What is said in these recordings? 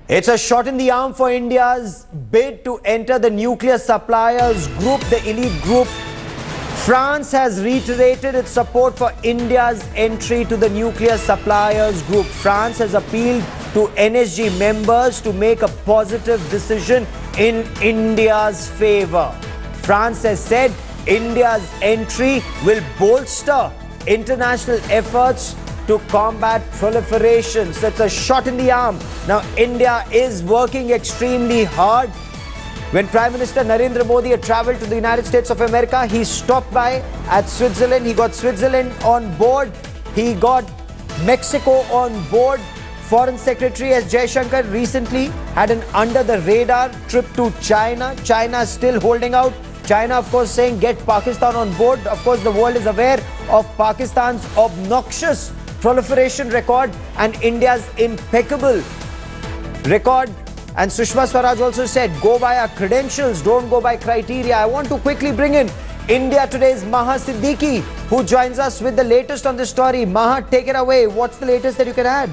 It's a shot in the arm for India's bid to enter the nuclear suppliers group, the elite group. France has reiterated its support for India's entry to the nuclear suppliers group. France has appealed to NSG members to make a positive decision in India's favor. France has said India's entry will bolster international efforts to combat proliferation. So it's a shot in the arm. Now India is working extremely hard. When Prime Minister Narendra Modi had travelled to the United States of America, he stopped by at Switzerland. He got Switzerland on board. He got Mexico on board. Foreign Secretary S. Jaishankar recently had an under-the-radar trip to China. China is still holding out. China, of course, saying get Pakistan on board. Of course, the world is aware of Pakistan's obnoxious proliferation record and India's impeccable record. And Sushma Swaraj also said, go by our credentials, don't go by criteria. I want to quickly bring in India Today's Maha Siddiqui, who joins us with the latest on this story. Maha, take it away. What's the latest that you can add?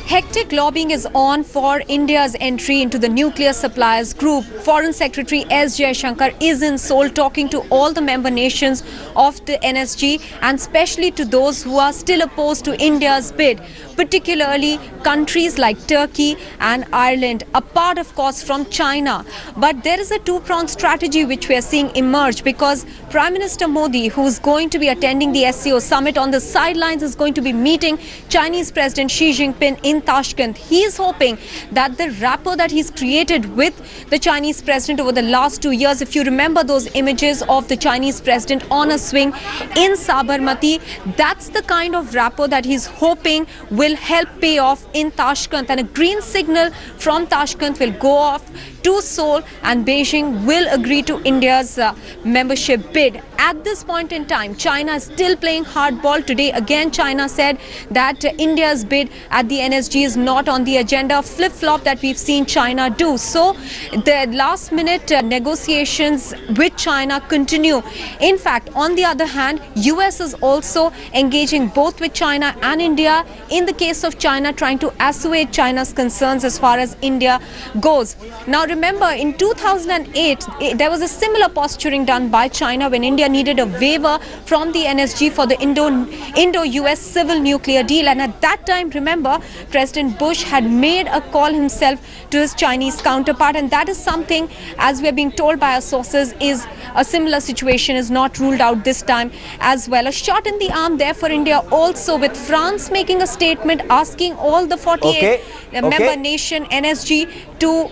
Hectic lobbying is on for India's entry into the nuclear suppliers group. Foreign Secretary S. Jaishankar is in Seoul talking to all the member nations of the NSG and especially to those who are still opposed to India's bid, particularly countries like Turkey and Ireland, apart of course from China. But there is a two-pronged strategy which we are seeing emerge because Prime Minister Modi, who's going to be attending the SCO summit on the sidelines, is going to be meeting Chinese President Xi Jinping in Tashkent. He is hoping that the rapport that he's created with the Chinese president over the last 2 years, if you remember those images of the Chinese president on a swing in Sabarmati, that's the kind of rapport that he's hoping will help pay off in Tashkent, and a green signal from Tashkent will go off to Seoul and Beijing will agree to India's membership bid. At this point in time, China is still playing hardball. Today again China said that India's bid at the NSG is not on the agenda, flip-flop that we've seen China do. So the last minute negotiations with China continue. In fact, on the other hand, US is also engaging both with China and India. In the case of China, trying to assuage China's concerns as far as India goes. Now remember, in 2008, there was a similar posturing done by China when India needed a waiver from the NSG for the Indo-US civil nuclear deal. And at that time, remember, President Bush had made a call himself to his Chinese counterpart. And that is something, as we are being told by our sources, is a similar situation is not ruled out this time as well. A shot in the arm there for India also, with France making a statement asking all the 48 member nation NSG to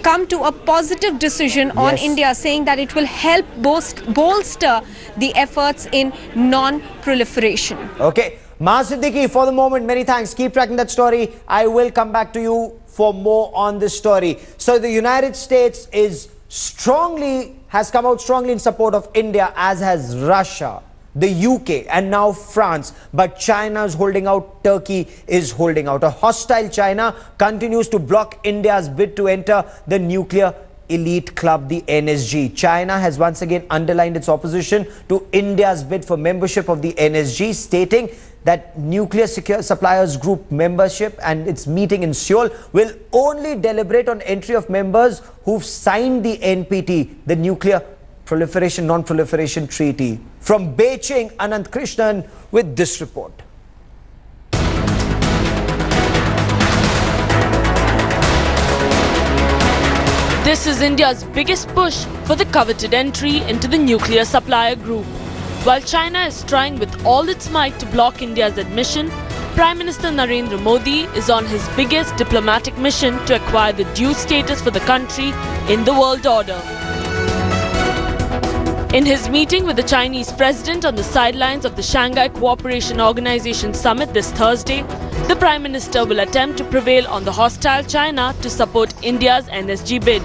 come to a positive decision on India, saying that it will help bolster the efforts in non-proliferation. Okay. Maha Siddiqui, for the moment, many thanks. Keep tracking that story. I will come back to you for more on this story. So the United States has come out strongly in support of India, as has Russia, the UK and now France. But China is holding out, Turkey is holding out. A hostile China continues to block India's bid to enter the nuclear elite club, the NSG. China has once again underlined its opposition to India's bid for membership of the NSG, stating that nuclear secure suppliers group membership and its meeting in Seoul will only deliberate on entry of members who've signed the NPT, the Nuclear Proliferation Non-Proliferation Treaty. From Beijing, Anand Krishnan with this report. This is India's biggest push for the coveted entry into the nuclear supplier group. While China is trying with all its might to block India's admission, Prime Minister Narendra Modi is on his biggest diplomatic mission to acquire the due status for the country in the world order. In his meeting with the Chinese president on the sidelines of the Shanghai Cooperation Organization summit this Thursday, the Prime Minister will attempt to prevail on the hostile China to support India's NSG bid.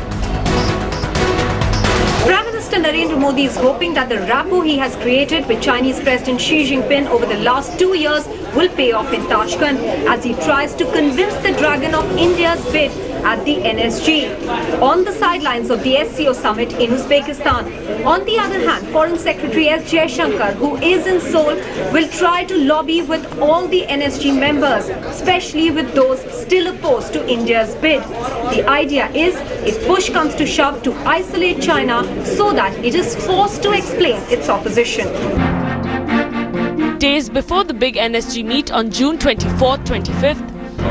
Prime Minister Narendra Modi is hoping that the rapport he has created with Chinese President Xi Jinping over the last 2 years will pay off in Tashkent as he tries to convince the dragon of India's bid at the NSG on the sidelines of the SCO summit in Uzbekistan. On the other hand, Foreign Secretary S. Jaishankar, who is in Seoul, will try to lobby with all the NSG members, especially with those still opposed to India's bid. The idea is, if push comes to shove, to isolate China so that it is forced to explain its opposition. Days before the big NSG meet on June 24th-25th,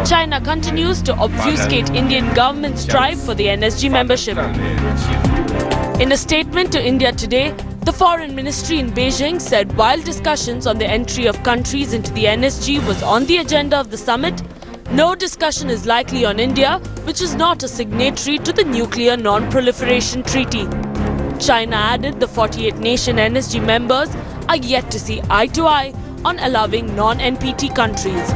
China continues to obfuscate Indian government's drive for the NSG membership. In a statement to India today, the Foreign Ministry in Beijing said while discussions on the entry of countries into the NSG was on the agenda of the summit, no discussion is likely on India, which is not a signatory to the Nuclear Non-Proliferation Treaty. China added the 48-nation NSG members are yet to see eye to eye on allowing non-NPT countries.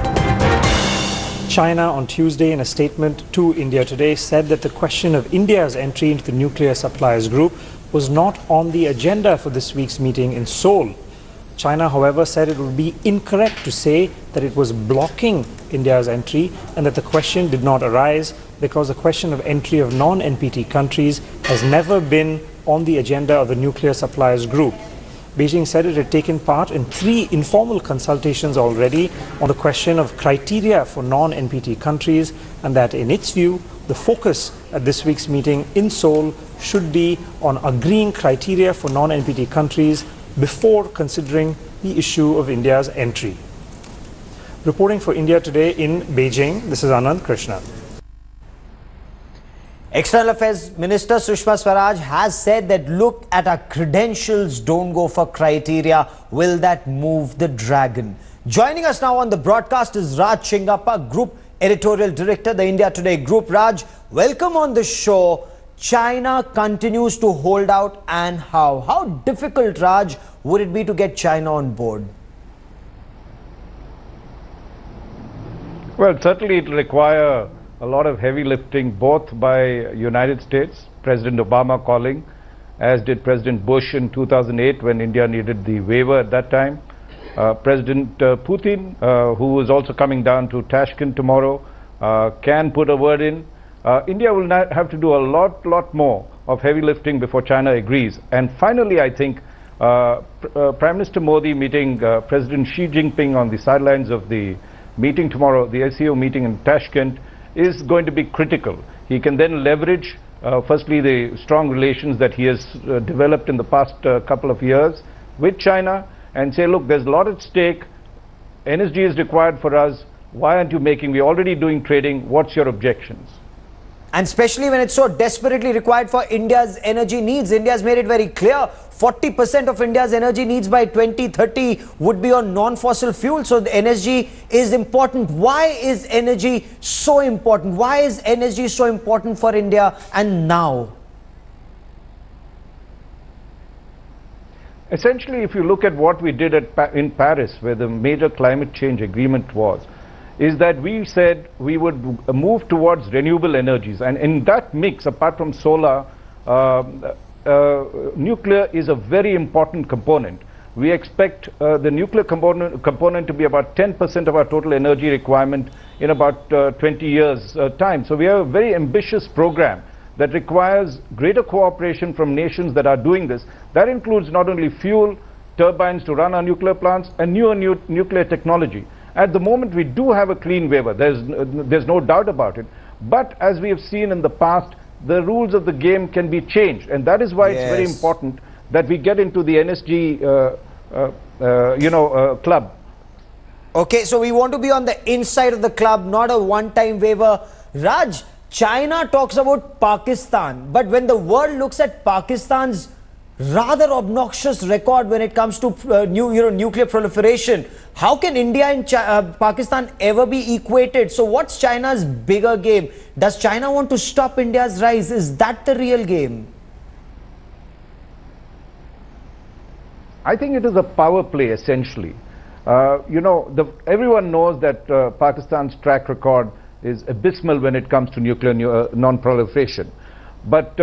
China on Tuesday, in a statement to India today, said that the question of India's entry into the nuclear suppliers group was not on the agenda for this week's meeting in Seoul. China, however, said it would be incorrect to say that it was blocking India's entry and that the question did not arise because the question of entry of non-NPT countries has never been on the agenda of the nuclear suppliers group. Beijing said it had taken part in 3 informal consultations already on the question of criteria for non-NPT countries, and that in its view, the focus at this week's meeting in Seoul should be on agreeing criteria for non-NPT countries before considering the issue of India's entry. Reporting for India Today in Beijing, this is Anand Krishnan. External Affairs Minister Sushma Swaraj has said that look at our credentials, don't go for criteria. Will that move the dragon? Joining us now on the broadcast is Raj Chingappa, Group Editorial Director, the India Today Group. Raj, welcome on the show. China continues to hold out, and how? How difficult, Raj, would it be to get China on board? Well, certainly it will require a lot of heavy lifting, both by United States, President Obama calling, as did President Bush in 2008 when India needed the waiver at that time. President Putin, who is also coming down to Tashkent tomorrow, can put a word in. India will not have to do a lot more of heavy lifting before China agrees. And finally, I think Prime Minister Modi meeting President Xi Jinping on the sidelines of the meeting tomorrow, the SCO meeting in Tashkent, is going to be critical. He can then leverage, firstly, the strong relations that he has developed in the past couple of years with China and say, look, there's a lot at stake. NSG is required for us. Why aren't you making? We're already doing trading. What's your objections? And especially when it's so desperately required for India's energy needs. India's made it very clear 40% of India's energy needs by 2030 would be on non-fossil fuel. So the NSG is important. Why is energy so important? Why is energy so important for India and now? Essentially, if you look at what we did in Paris, where the major climate change agreement was, is that we said we would move towards renewable energies. And in that mix, apart from solar, nuclear is a very important component. We expect the nuclear component to be about 10% of our total energy requirement in about 20 years' time. So we have a very ambitious program that requires greater cooperation from nations that are doing this. That includes not only fuel, turbines to run our nuclear plants, and newer nuclear technology. At the moment, we do have a clean waiver. There's no doubt about it. But as we have seen in the past, the rules of the game can be changed. And that is why it's very important that we get into the NSG club. Okay, so we want to be on the inside of the club, not a one-time waiver. Raj, China talks about Pakistan, but when the world looks at Pakistan's rather obnoxious record when it comes to nuclear proliferation, how can India and Pakistan ever be equated? So what's China's bigger game? Does China want to stop India's rise? Is that the real game? I think it is a power play, essentially. Everyone knows that Pakistan's track record is abysmal when it comes to nuclear non-proliferation. But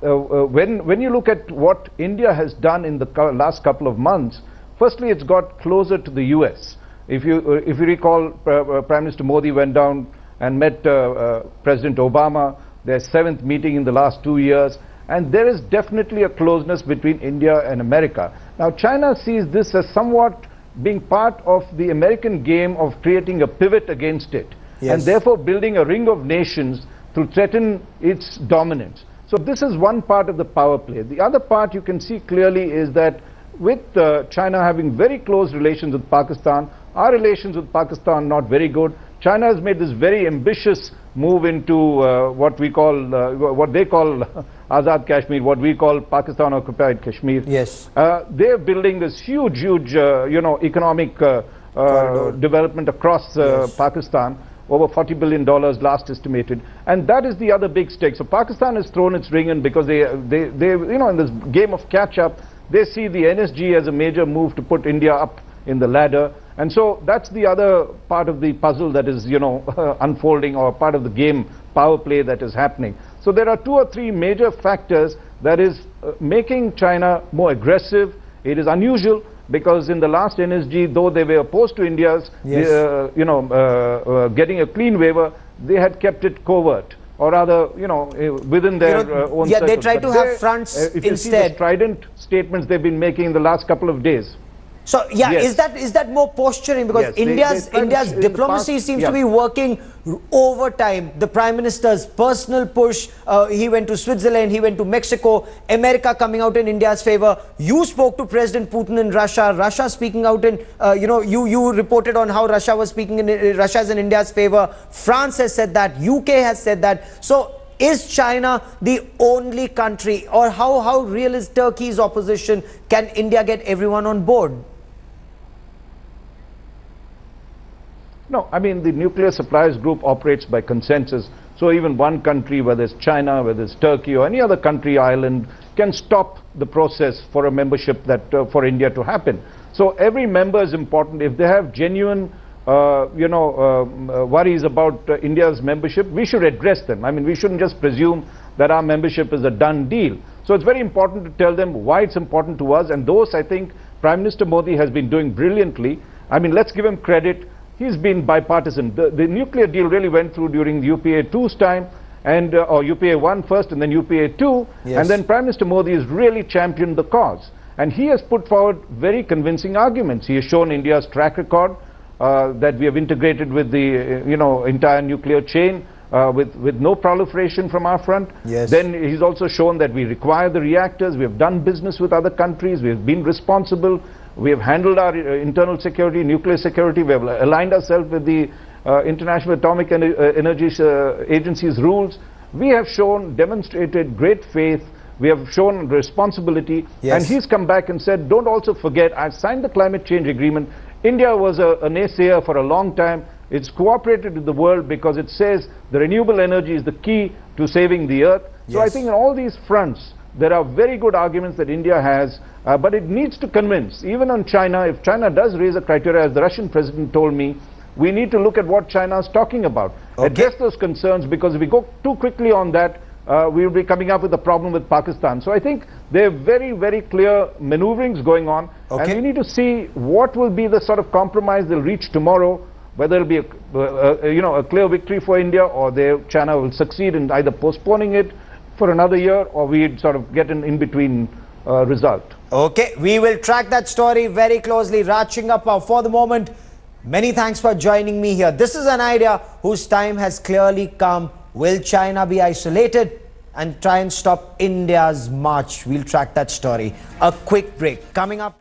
when you look at what India has done in the last couple of months, Firstly, it's got closer to the US. If you recall, Prime Minister Modi went down and met President Obama, their 7th meeting in the last 2 years, and there is definitely a closeness between India and America. Now, China sees this as somewhat being part of the American game of creating a pivot against it, and therefore building a ring of nations to threaten its dominance. So this is one part of the power play. The other part you can see clearly is that with China having very close relations with Pakistan, our relations with Pakistan are not very good. China has made this very ambitious move into what they call Azad Kashmir, what we call Pakistan occupied Kashmir. Yes. They're building this huge, economic development across Pakistan, over $40 billion last estimated, and that is the other big stake. So Pakistan has thrown its ring in because they in this game of catch up, they see the NSG as a major move to put India up in the ladder. And so that's the other part of the puzzle that is, unfolding, or part of the game power play that is happening. So there are 2 or 3 major factors that is making China more aggressive. It is unusual because in the last NSG, though they were opposed to India's, getting a clean waiver, they had kept it covert, or rather, within their own circles. They try to have fronts if you see the strident statements they've been making in the last couple of days. So is that more posturing, because India's diplomacy seems to be working overtime? The Prime Minister's personal push, he went to Switzerland, he went to Mexico, America coming out in India's favor. You spoke to President Putin in Russia, Russia speaking out in, you reported on how Russia was speaking in Russia's in India's favor. France has said that, UK has said that. So is China the only country, or how real is Turkey's opposition? Can India get everyone on board? No, I mean, the nuclear suppliers group operates by consensus. So even one country, whether it's China, whether it's Turkey, or any other country, island, can stop the process for a membership that for India to happen. So every member is important. If they have genuine worries about India's membership, we should address them. I mean, we shouldn't just presume that our membership is a done deal. So it's very important to tell them why it's important to us, and those, I think, Prime Minister Modi has been doing brilliantly. I mean, let's give him credit. He's been bipartisan. The nuclear deal really went through during the UPA 2's time, and or UPA 1 first and then UPA 2, and then Prime Minister Modi has really championed the cause. And he has put forward very convincing arguments. He has shown India's track record, that we have integrated with the entire nuclear chain with no proliferation from our front. Then he's also shown that we require the reactors. We have done business with other countries. We have been responsible. We have handled our internal security, nuclear security. We have aligned ourselves with the International Atomic Energy Agency's rules. We have demonstrated great faith. We have shown responsibility. And he's come back and said, don't also forget, I've signed the climate change agreement. India was a naysayer for a long time. It's cooperated with the world because it says the renewable energy is the key to saving the earth. So I think on all these fronts, there are very good arguments that India has, but it needs to convince. Even on China, if China does raise a criteria, as the Russian president told me, we need to look at what China is talking about. Address those concerns, because if we go too quickly on that, we will be coming up with a problem with Pakistan. So I think there are very, very clear maneuverings going on, and we need to see what will be the sort of compromise they'll reach tomorrow, whether it'll be a clear victory for India, or China will succeed in either postponing it for another year, or we'd sort of get an in-between result. Okay, we will track that story very closely. Raj Chingappa, for the moment, many thanks for joining me here. This is an idea whose time has clearly come. Will China be isolated and try and stop India's march? We'll track that story. A quick break coming up.